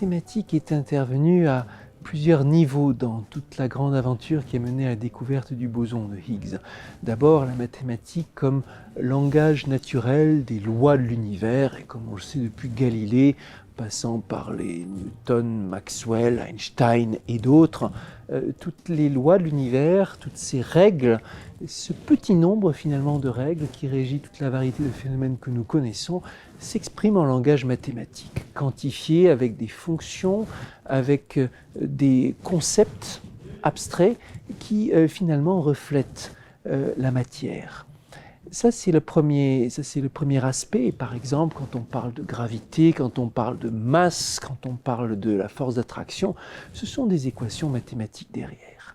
mathématique est intervenue à plusieurs niveaux dans toute la grande aventure qui a mené à la découverte du boson de Higgs. D'abord, la mathématique comme langage naturel des lois de l'univers, et comme on le sait depuis Galilée, passant par les Newton, Maxwell, Einstein et d'autres, toutes les lois de l'univers, toutes ces règles, ce petit nombre finalement de règles qui régit toute la variété de phénomènes que nous connaissons, s'expriment en langage mathématique, quantifié avec des fonctions, avec des concepts abstraits qui finalement reflètent la matière. Ça, c'est le premier aspect. Par exemple, quand on parle de gravité, quand on parle de masse, quand on parle de la force d'attraction, ce sont des équations mathématiques derrière.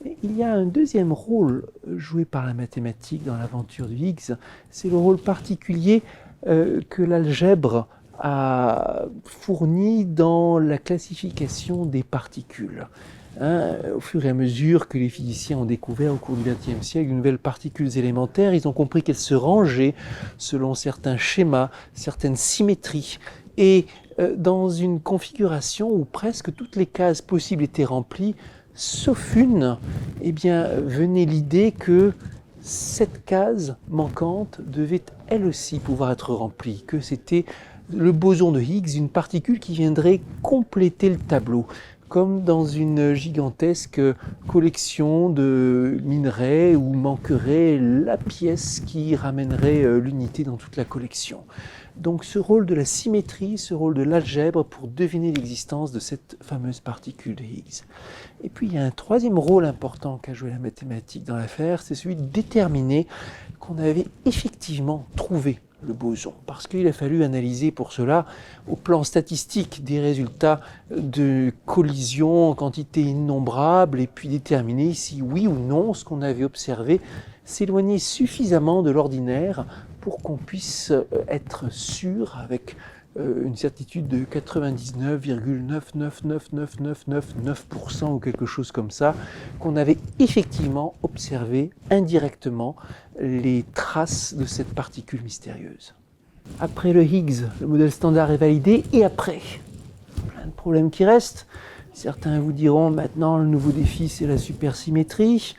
Et il y a un deuxième rôle joué par la mathématique dans l'aventure de Higgs, c'est le rôle particulier que l'algèbre a fourni dans la classification des particules. Au fur et à mesure que les physiciens ont découvert au cours du XXe siècle de nouvelles particules élémentaires, ils ont compris qu'elles se rangeaient selon certains schémas, certaines symétries, et dans une configuration où presque toutes les cases possibles étaient remplies, sauf une, eh bien, venait l'idée que cette case manquante devait elle aussi pouvoir être remplie, que c'était le boson de Higgs, une particule qui viendrait compléter le tableau, comme dans une gigantesque collection de minerais où manquerait la pièce qui ramènerait l'unité dans toute la collection. Donc ce rôle de la symétrie, ce rôle de l'algèbre pour deviner l'existence de cette fameuse particule de Higgs. Et puis il y a un troisième rôle important qu'a joué la mathématique dans l'affaire, c'est celui de déterminer qu'on avait effectivement trouvé le boson, parce qu'il a fallu analyser pour cela, au plan statistique, des résultats de collisions en quantité innombrable, et puis déterminer si oui ou non ce qu'on avait observé s'éloignait suffisamment de l'ordinaire pour qu'on puisse être sûr, avec une certitude de 99,9999999% ou quelque chose comme ça, qu'on avait effectivement observé indirectement les traces de cette particule mystérieuse. Après le Higgs, le modèle standard est validé, et après, plein de problèmes qui restent. Certains vous diront maintenant le nouveau défi c'est la supersymétrie.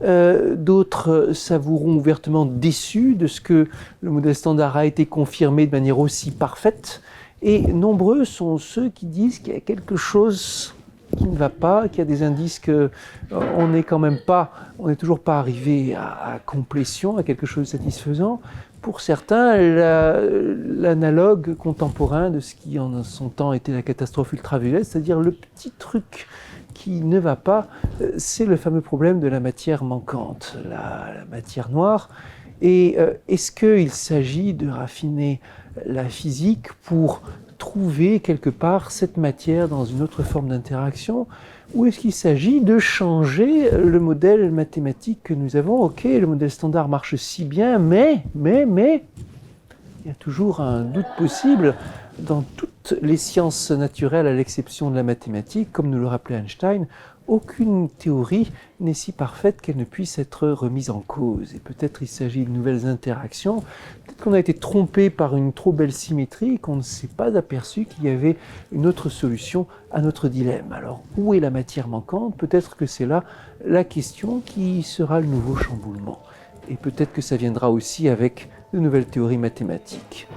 D'autres s'avoueront ouvertement déçus de ce que le modèle standard a été confirmé de manière aussi parfaite. Et nombreux sont ceux qui disent qu'il y a quelque chose qui ne va pas, qu'il y a des indices qu'on n'est toujours pas arrivé à complétion, à quelque chose de satisfaisant. Pour certains, l'analogue contemporain de ce qui en son temps était la catastrophe ultraviolette, c'est-à-dire le petit truc qui ne va pas, c'est le fameux problème de la matière manquante, la matière noire. Et est-ce qu'il s'agit de raffiner la physique pour trouver quelque part cette matière dans une autre forme d'interaction, ou est-ce qu'il s'agit de changer le modèle mathématique que nous avons? Ok, le modèle standard marche si bien, mais, il y a toujours un doute possible dans toutes les sciences naturelles, à l'exception de la mathématique, comme nous le rappelait Einstein. Aucune théorie n'est si parfaite qu'elle ne puisse être remise en cause. Et peut-être il s'agit de nouvelles interactions, peut-être qu'on a été trompé par une trop belle symétrie et qu'on ne s'est pas aperçu qu'il y avait une autre solution à notre dilemme. Alors, où est la matière manquante? Peut-être que c'est là la question qui sera le nouveau chamboulement. Et peut-être que ça viendra aussi avec de nouvelles théories mathématiques.